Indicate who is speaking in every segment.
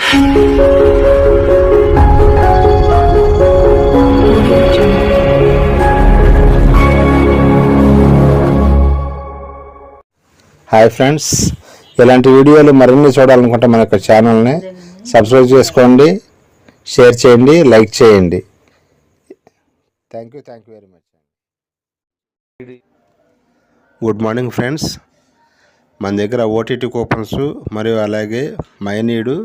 Speaker 1: Hi friends, ఇలాంటి వీడియోలు మరిన్ని చూడాలనుకుంటే మన యొక్క ఛానల్ని సబ్స్క్రైబ్ చేసుకోండి, షేర్ చేయండి, లైక్ చేయండి. Thank you very much. Good morning friends. మన దగ్గర ఓటీటీ కూపన్స్ మరియు అలాగే మైనీడు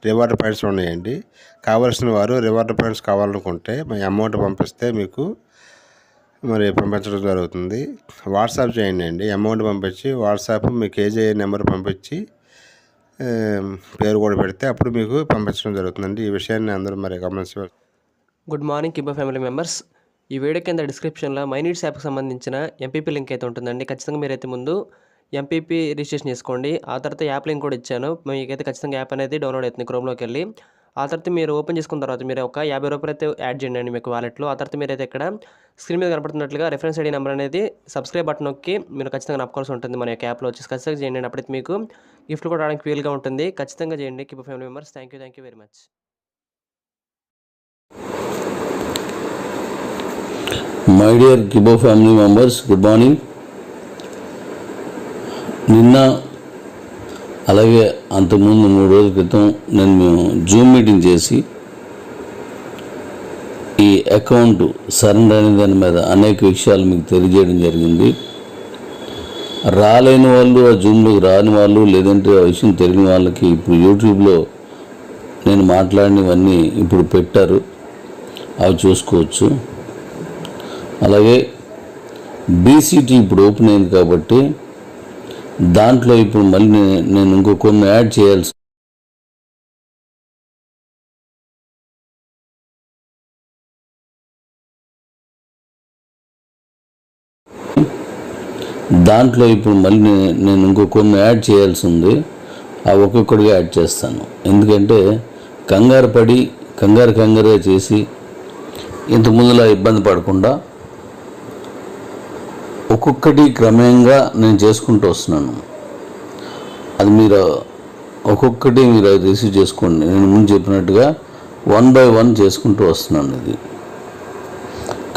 Speaker 1: రివార్డ్ పాయింట్స్ ఉన్నాయండి. కావాల్సిన వారు రివార్డ్ పాయింట్స్ కావాలనుకుంటే మీ అమౌంట్ పంపిస్తే మీకు పంపించడం జరుగుతుంది. వాట్సాప్ చేయండి అండి. అమౌంట్ పంపించి వాట్సాప్ మీ కేజీ నెంబర్ పంపించి పేరు కూడా పెడితే అప్పుడు మీకు పంపించడం జరుగుతుందండి. ఈ విషయాన్ని అందరూ గమనించవచ్చు.
Speaker 2: Good morning Kibo family members. ఈ వీడియో కింద డిస్క్రిప్షన్లో మైనీడ్స్ యాప్కి సంబంధించిన ఎంపీపీ లింక్ అయితే ఉంటుందండి. ఖచ్చితంగా మీరైతే ముందు ఎంపీపీ రిజిస్ట్రేషన్ చేసుకోండి. ఆ తర్వాత యాప్ లింక్ కూడా ఇచ్చాను. మీకైతే ఖచ్చితంగా యాప్ అనేది డౌన్లోడ్ అవుతుంది క్రోమ్లోకి వెళ్ళి. ఆ తర్వాత మీరు ఓపెన్ చేసుకున్న తర్వాత మీరు ఒక 50 రూపాయలు అయితే యాడ్ చేయండి అండి మీకు వాలెట్లో. ఆ తర్వాత మీరైతే ఇక్కడ స్క్రీన్ మీద కనపడుతున్నట్లుగా రెఫరెన్స్ ఐడి నెంబర్ అనేది సబ్స్క్రైబ్ బటన్ నొక్కి మీరు ఖచ్చితంగా నప్పుకోవాల్సి ఉంటుంది. మన యొక్క యాప్లో వచ్చేసి ఖచ్చితంగా చేయండి. అప్పుడైతే మీకు గిఫ్ట్ కూడా రావడానికి వీలుగా ఉంటుంది. ఖచ్చితంగా చేయండి Kibo family members. Thank you very much.
Speaker 3: My dear Kibo family members, good morning. నిన్న అలాగే అంతకుముందు 3 రోజుల క్రితం నేను జూమ్ మీటింగ్ చేసి ఈ అకౌంట్ సరెండర్ అనే దాని మీద అనేక విషయాలు మీకు తెలియజేయడం జరిగింది. రాలేని వాళ్ళు, ఆ జూమ్లోకి రాని వాళ్ళు, లేదంటే ఆ విషయం తెలియని వాళ్ళకి ఇప్పుడు యూట్యూబ్లో నేను మాట్లాడినవన్నీ ఇప్పుడు పెట్టారు, అవి చూసుకోవచ్చు. అలాగే బీసీటీ ఇప్పుడు ఓపెన్ అయింది కాబట్టి దాంట్లో ఇప్పుడు మళ్ళీ నేను ఇంకో కొన్ని యాడ్ చేయాల్సి ఉంది. ఆ ఒక్కొక్కడిగా యాడ్ చేస్తాను. ఎందుకంటే కంగారుగా చేసి ఇంత ముందులా ఇబ్బంది పడకుండా ఒక్కొక్కటి క్రమంగా నేను చేసుకుంటూ వస్తున్నాను. అది మీరు ఒక్కొక్కటి మీరు రిసీవ్ చేసుకోండి. నేను ముందు చెప్పినట్టుగా 1 by 1 చేసుకుంటూ వస్తున్నాను. ఇది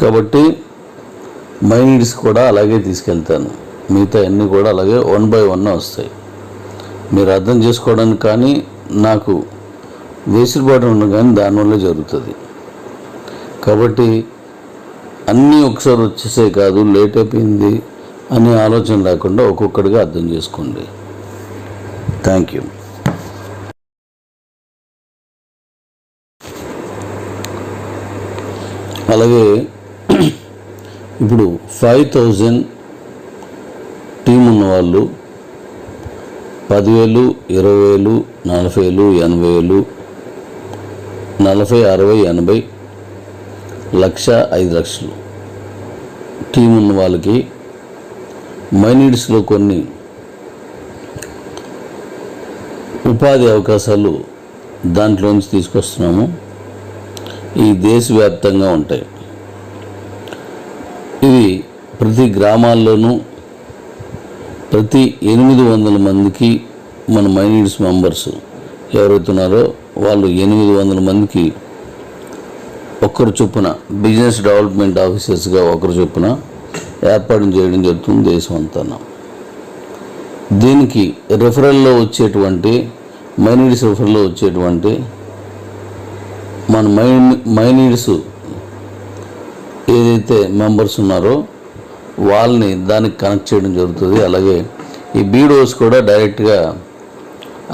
Speaker 3: కాబట్టి మై నీడ్స్ కూడా అలాగే తీసుకెళ్తాను. మిగతా అన్నీ కూడా అలాగే 1 by 1 వస్తాయి. మీరు అర్థం చేసుకోవడానికి కానీ నాకు వేసుబాటు ఉండదు కానీ దానివల్ల జరుగుతుంది. కాబట్టి అన్నీ ఒకసారి వచ్చేసే కాదు, లేట్ అయిపోయింది అనే ఆలోచన లేకుండా ఒక్కొక్కడిగా అర్థం చేసుకోండి. Thank you. అలాగే ఇప్పుడు 5000 టీం ఉన్నవాళ్ళు 10,000, 20,000, 40,000, 80,000, 40, 60, 80, 1,00,000, 5,00,000 టీం ఉన్న వాళ్ళకి మై నీడ్స్లో కొన్ని ఉపాధి అవకాశాలు దాంట్లోంచి తీసుకొస్తున్నాము. ఈ దేశవ్యాప్తంగా ఉంటాయి. ఇవి ప్రతి గ్రామాల్లోనూ ప్రతి 800 మందికి మన మై నీడ్స్ మెంబర్స్ ఎవరైతున్నారో వాళ్ళు 800 మందికి ఒక్కరు చొప్పున బిజినెస్ డెవలప్మెంట్ ఆఫీసర్స్గా ఒకరు చొప్పున ఏర్పాటు చేయడం జరుగుతుంది దేశం అంతా. దీనికి రెఫరల్లో వచ్చేటువంటి మై నీడ్స్ రెఫరల్లో వచ్చేటువంటి మన మై నీడ్స్ ఏదైతే మెంబర్స్ ఉన్నారో వాళ్ళని దానికి కనెక్ట్ చేయడం జరుగుతుంది. అలాగే ఈ బీడోస్ కూడా డైరెక్ట్గా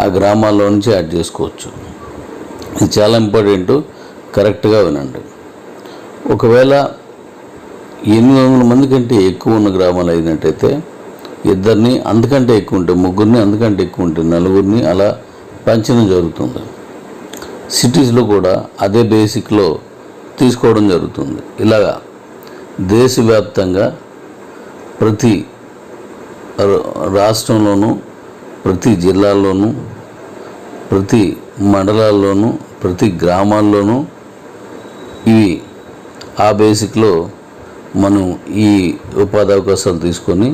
Speaker 3: ఆ గ్రామాల్లో నుంచి యాడ్ చేసుకోవచ్చు. ఇది చాలా ఇంపార్టెంట్, కరెక్ట్గా వినండి. ఒకవేళ 800 మంది కంటే ఎక్కువ ఉన్న గ్రామాలు అయినట్టయితే ఇద్దరిని, అంతకంటే ఎక్కువ ఉంటే ముగ్గురిని, అంతకంటే ఎక్కువ ఉంటే నలుగురిని అలా పంచడం జరుగుతుంది. సిటీస్లో కూడా అదే బేసిక్లో తీసుకోవడం జరుగుతుంది. ఇలాగా దేశవ్యాప్తంగా ప్రతి రాష్ట్రంలోనూ, ప్రతి జిల్లాల్లోనూ, ప్రతి మండలాల్లోనూ, ప్రతి గ్రామాల్లోనూ ఇవి ఆ బేసిక్లో మనం ఈ ఉపాధి అవకాశాలు తీసుకొని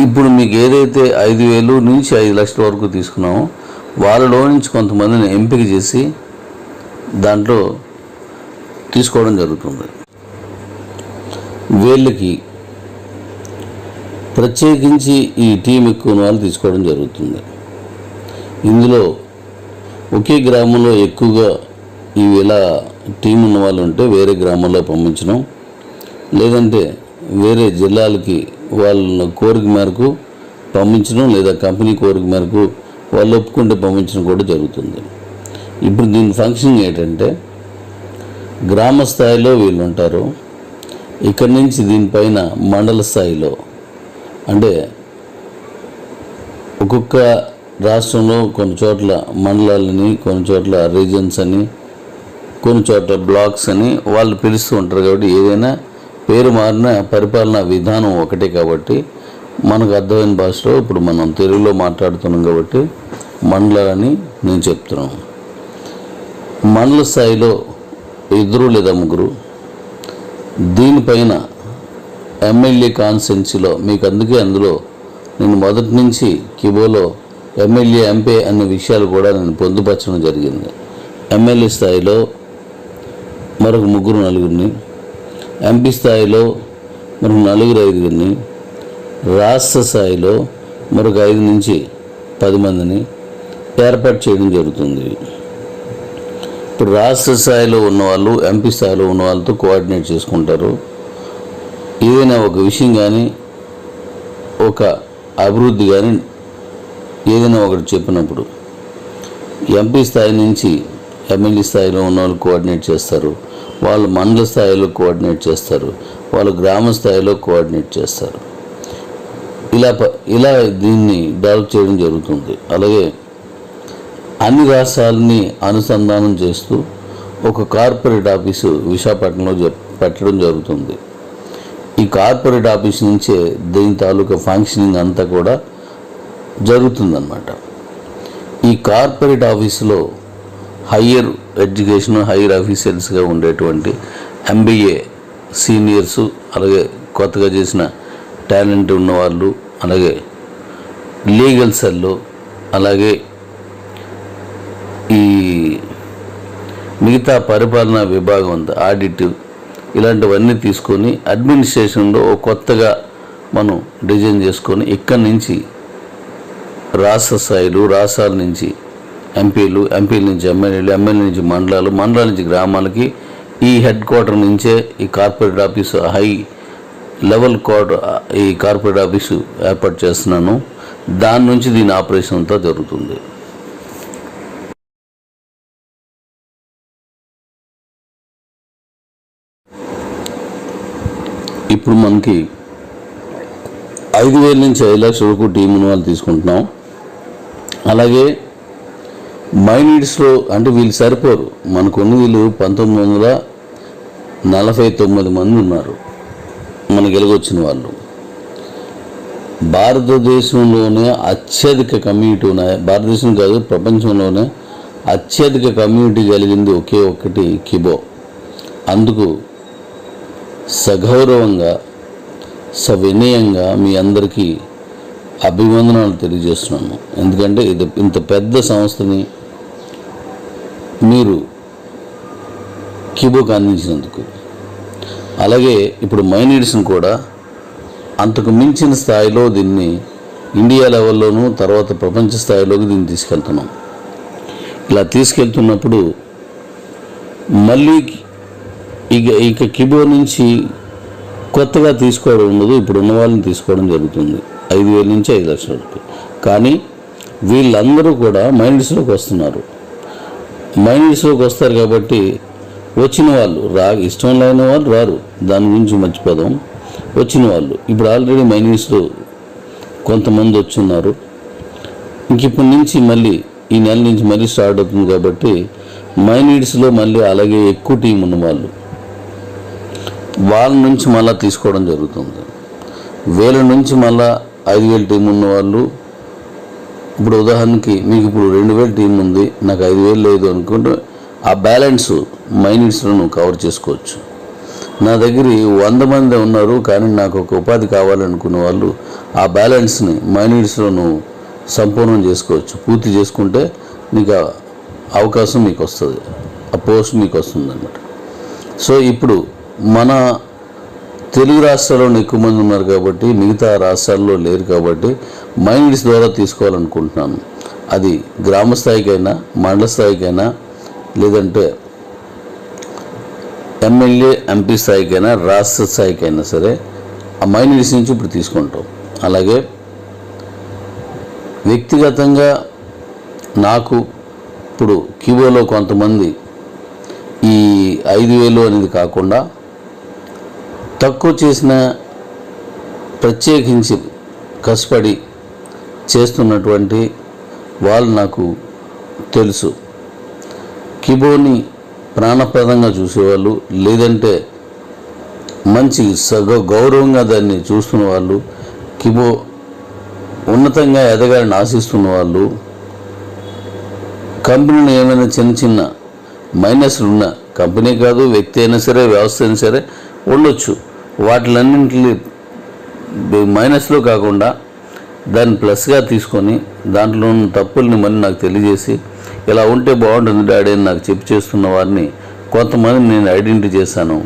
Speaker 3: ఇప్పుడు మీకు ఏదైతే 5,000 నుంచి 5 లక్షల వరకు తీసుకున్నామో వాళ్ళలో నుంచి కొంతమందిని ఎంపిక చేసి దాంట్లో తీసుకోవడం జరుగుతుంది. వీళ్ళకి ప్రత్యేకించి ఈ టీం ఎక్కువ ఉన్న వాళ్ళు తీసుకోవడం జరుగుతుంది. ఇందులో ఒకే గ్రామంలో ఎక్కువగా ఇలా టీం ఉన్న వాళ్ళు ఉంటే వేరే గ్రామంలో పంపించడం, లేదంటే వేరే జిల్లాలకి వాళ్ళ కోరిక మేరకు పంపించడం, లేదా కంపెనీ కోరిక మేరకు వాళ్ళు ఒప్పుకుంటే పంపించడం కూడా జరుగుతుంది. ఇప్పుడు దీని ఫంక్షన్ ఏంటంటే, గ్రామ స్థాయిలో వీళ్ళు ఉంటారు. ఇక్కడి నుంచి దీనిపైన మండల స్థాయిలో, అంటే ఒక్కొక్క రాష్ట్రంలో కొన్ని చోట్ల మండలాలని, కొన్ని చోట్ల రీజన్స్ అని, కొన్ని చోట్ల బ్లాక్స్ అని వాళ్ళు పిలుస్తూ ఉంటారు. కాబట్టి ఏదైనా పేరు మారిన పరిపాలనా విధానం ఒకటే. కాబట్టి మనకు అర్థమైన భాషలో ఇప్పుడు మనం తెలుగులో మాట్లాడుతున్నాం కాబట్టి మండలాలని నేను చెప్తున్నాను. మండల స్థాయిలో 2 లేదా 3, దీనిపైన ఎమ్మెల్యే కాన్స్టిట్యున్సీలో మీకు అందులో నేను మొదటి నుంచి కిబోలో ఎమ్మెల్యే ఎంపీ అనే విషయాలు కూడా నేను పొందుపరచడం జరిగింది. ఎమ్మెల్యే స్థాయిలో మరొక 3-4, ఎంపీ స్థాయిలో మరొక 4-5, రాష్ట్ర స్థాయిలో మరొక 5 నుంచి 10 మందిని ఏర్పాటు చేయడం జరుగుతుంది. ఇప్పుడు రాష్ట్ర స్థాయిలో ఉన్నవాళ్ళు ఎంపీ స్థాయిలో ఉన్న వాళ్ళతో కోఆర్డినేట్ చేసుకుంటారు. ఏదైనా ఒక విషయం కానీ, ఒక అభివృద్ధి కానీ ఏదైనా ఒకటి చెప్పినప్పుడు ఎంపీ స్థాయి నుంచి ఎమ్మెల్యే స్థాయిలో ఉన్న వాళ్ళు కోఆర్డినేట్ చేస్తారు, వాళ్ళు మండల స్థాయిలో కోఆర్డినేట్ చేస్తారు, వాళ్ళు గ్రామ స్థాయిలో కోఆర్డినేట్ చేస్తారు. ఇలా దీన్ని డెవలప్ చేయడం జరుగుతుంది. అలాగే అన్ని రాష్ట్రాలని అనుసంధానం చేస్తూ ఒక కార్పొరేట్ ఆఫీసు విశాఖపట్నంలో పెట్టడం జరుగుతుంది. ఈ కార్పొరేట్ ఆఫీస్ నుంచే దీని తాలూకా ఫంక్షనింగ్ అంతా కూడా జరుగుతుందన్నమాట. ఈ కార్పొరేట్ ఆఫీసులో హయ్యర్ ఎడ్యుకేషన్, హయ్యర్ ఆఫీసర్స్గా ఉండేటువంటి MBA సీనియర్సు, అలాగే కొత్తగా చేసిన టాలెంట్ ఉన్నవాళ్ళు, అలాగే లీగల్ సెల్లు, అలాగే ఈ మిగతా పరిపాలనా విభాగం అంతా, ఆడిట్, ఇలాంటివన్నీ తీసుకొని అడ్మినిస్ట్రేషన్లో కొత్తగా మనం డిజైన్ చేసుకొని ఇక్కడి నుంచి రాష్ట్ర స్థాయిలు, రాష్ట్రాల నుంచి ఎంపీలు, ఎంపీల నుంచి ఎమ్మెల్యేలు, ఎమ్మెల్యే నుంచి మండలాలు, మండలాల నుంచి గ్రామాలకి ఈ హెడ్ క్వార్టర్ నుంచే ఈ కార్పొరేట్ ఆఫీసు, హై లెవెల్ ఈ కార్పొరేట్ ఆఫీసు ఏర్పాటు చేస్తున్నాను. దాని నుంచి దీని ఆపరేషన్ అంతా జరుగుతుంది. ఇప్పుడు మనకి 5,000 నుంచి 5 లక్షల వరకు టీం ఉన్న వాళ్ళు తీసుకుంటున్నాం. అలాగే మైనీడ్స్లో అంటే వీళ్ళు సరిపోరు, మనకున్న వీళ్ళు 1949 మంది ఉన్నారు మనకి ఎలాగొచ్చిన వాళ్ళు. భారతదేశంలోనే అత్యధిక కమ్యూనిటీ ఉన్నాయి, భారతదేశం కాదు ప్రపంచంలోనే అత్యధిక కమ్యూనిటీ కలిగింది ఒకే ఒక్కటి కిబో. అందుకు సగౌరవంగా, సవినయంగా మీ అందరికీ అభివందనాలు తెలియజేస్తున్నాను. ఎందుకంటే ఇంత పెద్ద సంస్థని మీరు కిబోకి అందించినందుకు. అలాగే ఇప్పుడు మైనీడ్స్ని కూడా అంతకు మించిన స్థాయిలో దీన్ని ఇండియా లెవెల్లోనూ తర్వాత ప్రపంచ స్థాయిలోకి దీన్ని తీసుకెళ్తున్నాం. ఇలా తీసుకెళ్తున్నప్పుడు మళ్ళీ ఇక కిబో నుంచి కొత్తగా తీసుకోవడం ఉండదు, ఇప్పుడు ఉన్న వాళ్ళని తీసుకోవడం జరుగుతుంది 5,000 నుంచి 5 లక్షల వరకు. కానీ వీళ్ళందరూ కూడా మైనీడ్స్లోకి వస్తున్నారు. మైనీడ్స్లోకి వస్తారు కాబట్టి వచ్చిన వాళ్ళు ఇష్టం లేని వాళ్ళు రారు, దాని గురించి మర్చిపోదాం. వచ్చిన వాళ్ళు ఇప్పుడు ఆల్రెడీ మైనీడ్స్లో కొంతమంది వచ్చున్నారు. ఇంక ఇప్పటి నుంచి మళ్ళీ ఈ నెల నుంచి మళ్ళీ స్టార్ట్ అవుతుంది కాబట్టి మైనీడ్స్లో మళ్ళీ అలాగే ఎక్కువ టీం ఉన్న వాళ్ళ నుంచి మళ్ళీ తీసుకోవడం జరుగుతుంది. 1000 నుంచి మళ్ళీ 5,000 టీం ఉన్నవాళ్ళు. ఇప్పుడు ఉదాహరణకి మీకు ఇప్పుడు 2,000 టీం ఉంది, నాకు 5,000 లేదు అనుకుంటే ఆ బ్యాలెన్స్ మైనీడ్స్లో నువ్వు కవర్ చేసుకోవచ్చు. నా దగ్గర 100 మంది ఉన్నారు కానీ నాకు ఒక ఉపాధి కావాలనుకునే వాళ్ళు ఆ బ్యాలెన్స్ని మైనీడ్స్లో నువ్వు సంపూర్ణం చేసుకోవచ్చు. పూర్తి చేసుకుంటే నీకు అవకాశం మీకు వస్తుంది, ఆ పోస్ట్ మీకు వస్తుంది అన్నమాట. సో ఇప్పుడు మన తెలుగు రాష్ట్రాల్లో ఎక్కువ మంది ఉన్నారు కాబట్టి, మిగతా రాష్ట్రాల్లో లేరు కాబట్టి మైండ్స్ ద్వారా తీసుకోవాలనుకుంటున్నాను. అది గ్రామ స్థాయికైనా, మండల స్థాయికైనా, లేదంటే ఎమ్మెల్యే ఎంపీ స్థాయికైనా, రాష్ట్ర స్థాయికైనా సరే ఆ మైండ్స్ నుంచి ఇప్పుడు తీసుకుంటాం. అలాగే వ్యక్తిగతంగా నాకు ఇప్పుడు క్యూబోలో కొంతమంది ఈ 5,000 అనేది కాకుండా తక్కువ చేసిన, ప్రత్యేకించి కష్టపడి చేస్తున్నటువంటి వాళ్ళు నాకు తెలుసు. కిబోని ప్రాణప్రదంగా చూసేవాళ్ళు, లేదంటే మంచి గౌరవంగా దాన్ని చూస్తున్న వాళ్ళు, కిబో ఉన్నతంగా ఎదగాలని ఆశిస్తున్న వాళ్ళు, కంపెనీని ఏమైనా చిన్న చిన్న మైనస్లు ఉన్న, కంపెనీ కాదు వ్యక్తి అయినా సరే, వ్యవస్థ అయినా సరే ఉండొచ్చు, వాటిలన్నింటినీ మైనస్లో కాకుండా దాన్ని ప్లస్గా తీసుకొని దాంట్లో ఉన్న తప్పుల్ని మళ్ళీ నాకు తెలియజేసి ఇలా ఉంటే బాగుంటుంది డాడీ అని నాకు చెప్పి చేస్తున్న వారిని కొంతమంది నేను ఐడెంటిఫై చేశాను.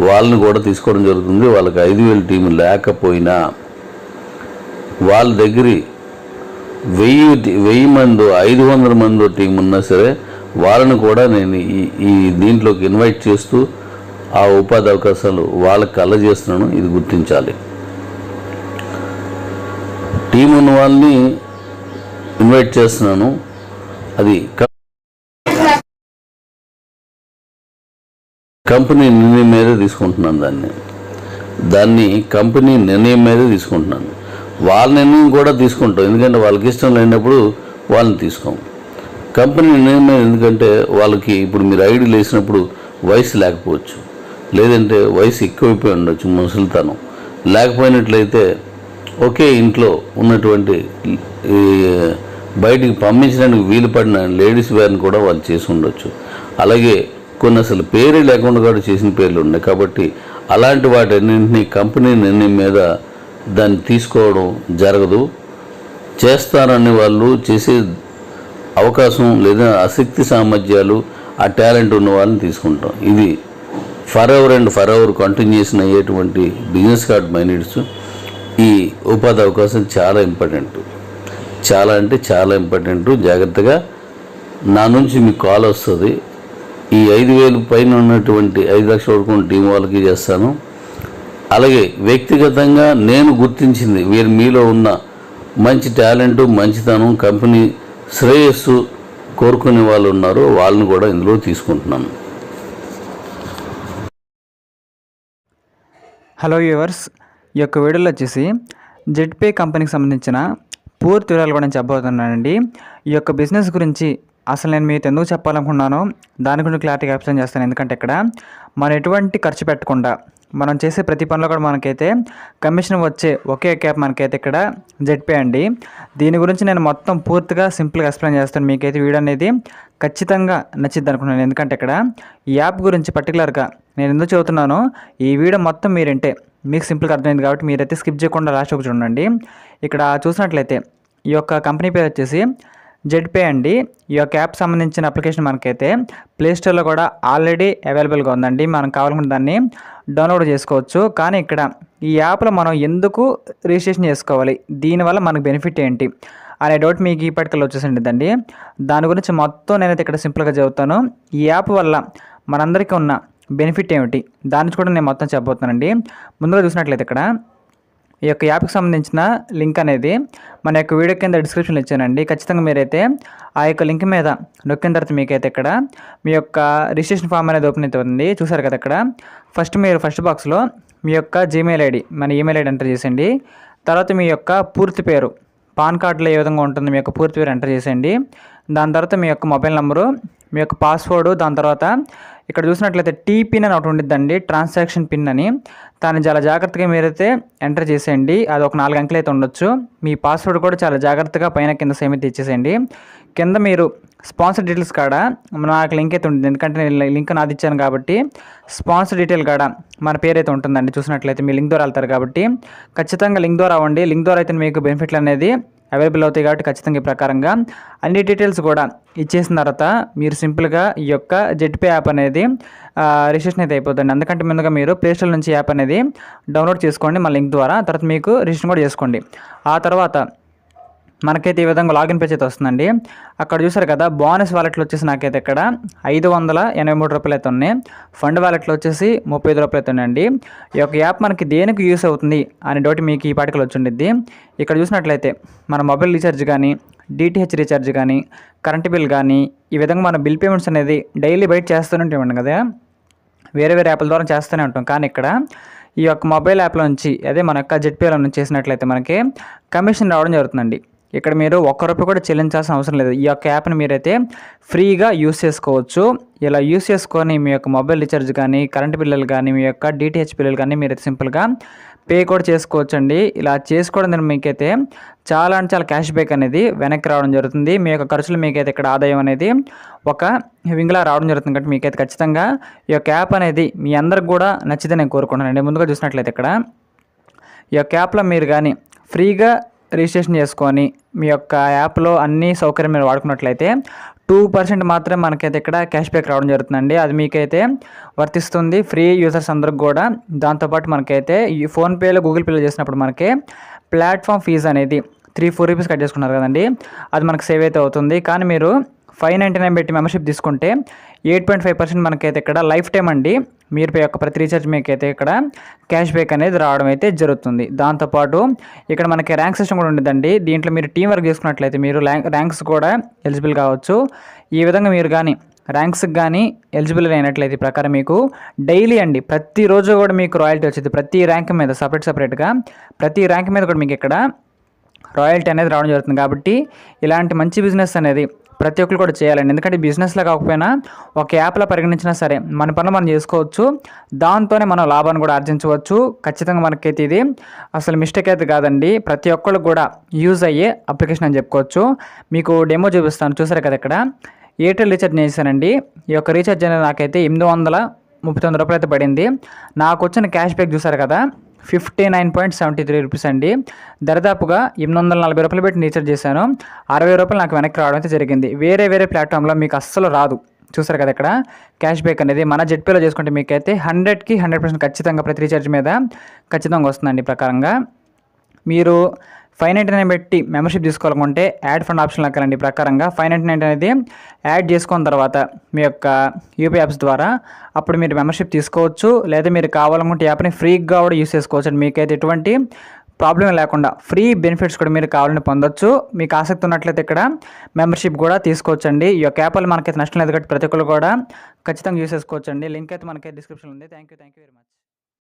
Speaker 3: వాళ్ళని కూడా తీసుకోవడం జరుగుతుంది. వాళ్ళకి 5,000 టీం లేకపోయినా వాళ్ళ దగ్గర 1000 మందో 500 మందో టీం ఉన్నా సరే వాళ్ళని కూడా నేను ఈ దీంట్లోకి ఇన్వైట్ చేస్తూ ఆ ఉపాధి అవకాశాలు వాళ్ళకి కలజేస్తున్నాను. ఇది గుర్తించాలి. టీం ఉన్న వాళ్ళని ఇన్వైట్ చేస్తున్నాను. అది కంపెనీ నిర్ణయం మీదే తీసుకుంటున్నాను. దాన్ని కంపెనీ నిర్ణయం మీదే తీసుకుంటున్నాను. వాళ్ళ నిర్ణయం కూడా తీసుకుంటాం, ఎందుకంటే వాళ్ళకి ఇష్టం లేనప్పుడు వాళ్ళని తీసుకోం. కంపెనీ నిర్ణయం మీద, ఎందుకంటే వాళ్ళకి ఇప్పుడు మీరు ఐడీలు వేసినప్పుడు వయసు లేకపోవచ్చు, లేదంటే వయసు ఎక్కువైపోయి ఉండొచ్చు, ముసలితనం లేకపోయినట్లయితే ఒకే ఇంట్లో ఉన్నటువంటి బయటికి పంపించడానికి వీలు పడిన లేడీస్ వేర్ని కూడా వాళ్ళు చేసి ఉండొచ్చు. అలాగే కొన్ని అసలు పేరే లేకుండా కూడా చేసిన పేర్లు ఉన్నాయి. కాబట్టి అలాంటి వాటన్నింటినీ కంపెనీ నిర్ణయం మీద దాన్ని తీసుకోవడం జరగదు. చేస్తారని వాళ్ళు చేసే అవకాశం లేదా ఆసక్తి సామర్థ్యాలు, ఆ టాలెంట్ ఉన్న వాళ్ళని తీసుకుంటాం. ఇది for ever and for ever continuation అయ్యేటువంటి బిజినెస్ కార్డ్ మైండ్స్. ఈ ఉపాధి అవకాశం చాలా ఇంపార్టెంట్, చాలా అంటే చాలా ఇంపార్టెంట్. జాగ్రత్తగా నా నుంచి మీకు కాల్ వస్తుంది. ఈ 5,000 పైన ఉన్నటువంటి 5 లక్షల వరకు టీం వాళ్ళకి చేస్తాను. అలాగే వ్యక్తిగతంగా నేను గుర్తించింది మీలో ఉన్న మంచి టాలెంటు, మంచితనం, కంపెనీ శ్రేయస్సు కోరుకునే వాళ్ళు ఉన్నారు, వాళ్ళని కూడా ఇందులో తీసుకుంటున్నాను.
Speaker 4: హలో వ్యూవర్స్, ఈ యొక్క వీడియోలో వచ్చేసి జెడ్పే కంపెనీకి సంబంధించిన పూర్తి వివరాలు కూడా నేను చెప్పబోతున్నానండి. ఈ యొక్క బిజినెస్ గురించి అసలు నేను మీతో ఎందుకు చెప్పాలనుకున్నానో దాని గురించి క్లారిటీగా ఎక్స్ప్లెయిన్ చేస్తాను. ఎందుకంటే ఇక్కడ మనం ఎటువంటి ఖర్చు పెట్టకుండా మనం చేసే ప్రతి పనిలో కూడా మనకైతే కమిషన్ వచ్చే ఒకే యాప్ మనకైతే ఇక్కడ జెడ్పే అండి. దీని గురించి నేను మొత్తం పూర్తిగా సింపుల్గా ఎక్స్ప్లెయిన్ చేస్తాను. మీకైతే వీడియో అనేది ఖచ్చితంగా నచ్చిద్ది అనుకున్నాను. ఎందుకంటే ఇక్కడ ఈ యాప్ గురించి పర్టికులర్గా నేను ఎందుకు చెబుతున్నానో ఈ వీడియో మొత్తం మీరంటే మీకు సింపుల్గా అర్థమైంది కాబట్టి మీరైతే స్కిప్ చేయకుండా లాస్ట్ ఒక చూడండి. ఇక్కడ చూసినట్లయితే ఈ యొక్క కంపెనీ పేరు వచ్చేసి జెడ్పే అండి. ఈ యొక్క యాప్ సంబంధించిన అప్లికేషన్ మనకైతే ప్లేస్టోర్లో కూడా ఆల్రెడీ అవైలబుల్గా ఉందండి. మనం కావాలనుకుంటే దాన్ని డౌన్లోడ్ చేసుకోవచ్చు. కానీ ఇక్కడ ఈ యాప్లో మనం ఎందుకు రిజిస్ట్రేషన్ చేసుకోవాలి, దీనివల్ల మనకు బెనిఫిట్ ఏంటి అనే డౌట్ మీకు ఇప్పటికల్లా వచ్చేసిందండి. దాని గురించి మొత్తం నేనైతే ఇక్కడ సింపుల్గా చెబుతాను. ఈ యాప్ వల్ల మనందరికీ ఉన్న బెనిఫిట్ ఏమిటి దాని కూడా నేను మొత్తం చెప్పబోతున్నానండి. ముందుగా చూసినట్లయితే ఇక్కడ ఈ యొక్క యాప్కి సంబంధించిన లింక్ అనేది మన యొక్క వీడియో కింద డిస్క్రిప్షన్లో ఇచ్చానండి. ఖచ్చితంగా మీరైతే ఆ యొక్క లింక్ మీద నొక్కిన తర్వాత మీకైతే ఇక్కడ మీ యొక్క రిజిస్ట్రేషన్ ఫామ్ అనేది ఓపెన్ అవుతుంది. చూసారు కదా, ఇక్కడ ఫస్ట్ బాక్స్లో మీ యొక్క జీమెయిల్ ఐడి, మన ఈమెయిల్ ఐడి ఎంటర్ చేసేయండి. తర్వాత మీ యొక్క పూర్తి పేరు, పాన్ కార్డులో ఏ విధంగా ఉంటుంది మీ యొక్క పూర్తి పేరు ఎంటర్ చేసేయండి. దాని తర్వాత మీ యొక్క మొబైల్ నెంబరు, మీ యొక్క పాస్వర్డ్, దాని తర్వాత ఇక్కడ చూసినట్లయితే టీపిన్ అని ఒకటి ఉండిద్దండి, ట్రాన్సాక్షన్ పిన్ అని. దాన్ని చాలా జాగ్రత్తగా మీరైతే ఎంటర్ చేసేయండి. అది ఒక 4 అంకెలు అయితే ఉండొచ్చు. మీ పాస్వర్డ్ కూడా చాలా జాగ్రత్తగా పైన కింద సేమ్ అయితే ఇచ్చేసేయండి. కింద మీరు స్పాన్సర్ డీటెయిల్స్ కాడ నాకు లింక్ అయితే ఉంటుంది, ఎందుకంటే నేను లింక్ నాది ఇచ్చాను కాబట్టి స్పాన్సర్ డీటెయిల్ కాడ మన పేరు అయితే ఉంటుందండి. చూసినట్లయితే మీ లింక్ ద్వారా వెళ్తారు కాబట్టి ఖచ్చితంగా లింక్ ద్వారా అవ్వండి. లింక్ ద్వారా అయితే మీకు బెనిఫిట్లు అనేది అవైలబుల్ అవుతాయి కాబట్టి ఖచ్చితంగా ఈ ప్రకారంగా అన్ని డీటెయిల్స్ కూడా ఇచ్చేసిన తర్వాత మీరు సింపుల్గా ఈ యొక్క జెట్పే యాప్ అనేది రిజిస్ట్రేషన్ అయితే అయిపోతుంది. అందుకంటే ముందుగా మీరు ప్లేస్టోర్ నుంచి యాప్ అనేది డౌన్లోడ్ చేసుకోండి మా లింక్ ద్వారా. తర్వాత మీకు రిజిస్ట్రేషన్ కూడా చేసుకోండి. ఆ తర్వాత మనకైతే ఈ విధంగా లాగిన్ పేజ్ అయితే వస్తుందండి. అక్కడ చూసారు కదా, బోనస్ వాలెట్లో వచ్చేసి నాకైతే ఇక్కడ 583 రూపాయలు అయితే ఉన్నాయి. ఫండ్ వాలెట్లో వచ్చేసి 35 రూపాయలు అయితే ఉన్నాయండి. ఈ యొక్క యాప్ మనకి దేనికి యూస్ అవుతుంది అనే డౌట్ మీకు ఈ పాటికలు వచ్చి ఉండిద్ది. ఇక్కడ చూసినట్లయితే మన మొబైల్ రీఛార్జ్ కానీ, డిటిహెచ్ రీఛార్జ్ కానీ, కరెంట్ బిల్ కానీ, ఈ విధంగా మన బిల్ పేమెంట్స్ అనేది డైలీ బయట చేస్తూనే ఉంటాం కదా, వేరే వేరే యాప్ల ద్వారా చేస్తూనే ఉంటాం. కానీ ఇక్కడ ఈ యొక్క మొబైల్ యాప్లో నుంచి అదే మన యొక్క జెట్పేలో నుంచి చేసినట్లయితే మనకి కమిషన్ రావడం జరుగుతుందండి. ఇక్కడ మీరు ₹1 కూడా చెల్లించాల్సిన అవసరం లేదు. ఈ యొక్క యాప్ని మీరైతే ఫ్రీగా యూస్ చేసుకోవచ్చు. ఇలా యూస్ చేసుకొని మీ యొక్క మొబైల్ రీఛార్జ్ కానీ, కరెంట్ బిల్లులు కానీ, మీ యొక్క డిటిహెచ్ బిల్లులు కానీ మీరైతే సింపుల్గా పే కూడా చేసుకోవచ్చు అండి. ఇలా చేసుకోవడం ద్వారా మీకైతే చాలా అంటే చాలా క్యాష్ బ్యాక్ అనేది వెనక్కి రావడం జరుగుతుంది. మీ యొక్క ఖర్చులు మీకైతే ఇక్కడ ఆదాయం అనేది ఒక వింగ్లా రావడం జరుగుతుంది. కాబట్టి మీకైతే ఖచ్చితంగా ఈ యొక్క యాప్ అనేది మీ అందరికి కూడా నచ్చితే నేను కోరుకుంటున్నానండి. ముందుగా చూసినట్లయితే ఇక్కడ ఈ యొక్క యాప్లో మీరు కానీ ఫ్రీగా రిజిస్ట్రేషన్ చేసుకొని మీ యొక్క యాప్లో అన్ని సౌకర్యం మీరు వాడుకున్నట్లయితే 2% మాత్రమే మనకైతే ఇక్కడ క్యాష్ బ్యాక్ రావడం జరుగుతుందండి. అది మీకైతే వర్తిస్తుంది ఫ్రీ యూజర్స్ అందరికి కూడా. దాంతోపాటు మనకైతే ఈ ఫోన్పేలో, గూగుల్ పేలో చేసినప్పుడు మనకి ప్లాట్ఫామ్ ఫీజు అనేది 3-4 రూపీస్ కట్ చేసుకున్నారు కదండి, అది మనకు సేవ్ అయితే అవుతుంది. కానీ మీరు 599 పెట్టి మెంబర్షిప్ తీసుకుంటే 8.5% మనకైతే ఇక్కడ లైఫ్ టైం అండి. మీరు యొక్క ప్రతి రీఛార్జ్ మీకైతే ఇక్కడ క్యాష్ బ్యాక్ అనేది రావడం అయితే జరుగుతుంది. దాంతోపాటు ఇక్కడ మనకి ర్యాంక్ సిస్టమ్ కూడా ఉంటుందండి. దీంట్లో మీరు టీం వర్క్ చేసుకున్నట్లయితే మీరు ర్యాంక్స్ కూడా ఎలిజిబుల్ కావచ్చు. ఈ విధంగా మీరు కానీ ర్యాంక్స్కి కానీ ఎలిజిబుల్ అయినట్లయితే ఈ ప్రకారం మీకు డైలీ అండి ప్రతిరోజు కూడా మీకు రాయల్టీ వచ్చింది. ప్రతి ర్యాంక్ మీద సపరేట్గా ప్రతి ర్యాంక్ మీద కూడా మీకు ఇక్కడ రాయల్టీ అనేది రావడం జరుగుతుంది. కాబట్టి ఇలాంటి మంచి బిజినెస్ అనేది ప్రతి ఒక్కరు కూడా చేయాలండి. ఎందుకంటే బిజినెస్లో కాకపోయినా ఒక యాప్లో పరిగణించినా సరే మన పనులు మనం చేసుకోవచ్చు. దాంతోనే మనం లాభాన్ని కూడా ఆర్జించవచ్చు. ఖచ్చితంగా మనకైతే ఇది అసలు మిస్టేక్ అయితే కాదండి. ప్రతి ఒక్కళ్ళు కూడా యూజ్ అయ్యే అప్లికేషన్ అని చెప్పుకోవచ్చు. మీకు డెమో చూపిస్తాను. చూసారు కదా, ఇక్కడ ఎయిర్టెల్ రీఛార్జ్ చేశానండి. ఈ యొక్క రీఛార్జ్ అనేది నాకైతే 839 రూపాయలు అయితే పడింది. నాకు వచ్చిన క్యాష్ బ్యాక్ చూసారు కదా, 59.73 రూపీస్ అండి. దరిదాపుగా 840 రూపాయలు పెట్టి రీఛార్జ్ చేశాను. 60 రూపాయలు నాకు వెనక్కి రావడం అయితే జరిగింది. వేరే ప్లాట్ఫామ్లో మీకు అస్సలు రాదు. చూసారు కదా, ఇక్కడ క్యాష్ బ్యాక్ అనేది మన జెట్పేలో చేసుకుంటే మీకైతే 100కి 100% ఖచ్చితంగా ప్రతి రీఛార్జ్ మీద ఖచ్చితంగా వస్తుందండి. ప్రకారంగా మీరు 599 పెట్టి మెంబర్షిప్ తీసుకోవాలనుకుంటే యాడ్ ఫండ్ ఆప్షన్లోకి వెళ్ళండి. ప్రకారంగా 599 అనేది యాడ్ చేసుకున్న తర్వాత మీ యొక్క యూపీఐ యాప్స్ ద్వారా అప్పుడు మీరు మెంబర్షిప్ తీసుకోవచ్చు. లేదా మీరు కావాలనుకుంటే యాప్ని ఫ్రీగా కూడా యూస్ చేసుకోవచ్చు. మీకైతే ఎటువంటి ప్రాబ్లం లేకుండా ఫ్రీ బెనిఫిట్స్ కూడా మీరు కావాలని పొందొచ్చు. మీకు ఆసక్తి ఉన్నట్లయితే ఇక్కడ మెంబర్షిప్ కూడా తీసుకోవచ్చండి. ఈ యొక్క యాప్ వల్ల మనకైతే నష్టం లేదు కాబట్టి ప్రతి ఒక్కరు కూడా ఖచ్చితంగా యూస్ చేసుకోవచ్చండి. లింక్ అయితే మనకైతే డిస్క్రిప్షన్లో ఉంది. Thank you very much.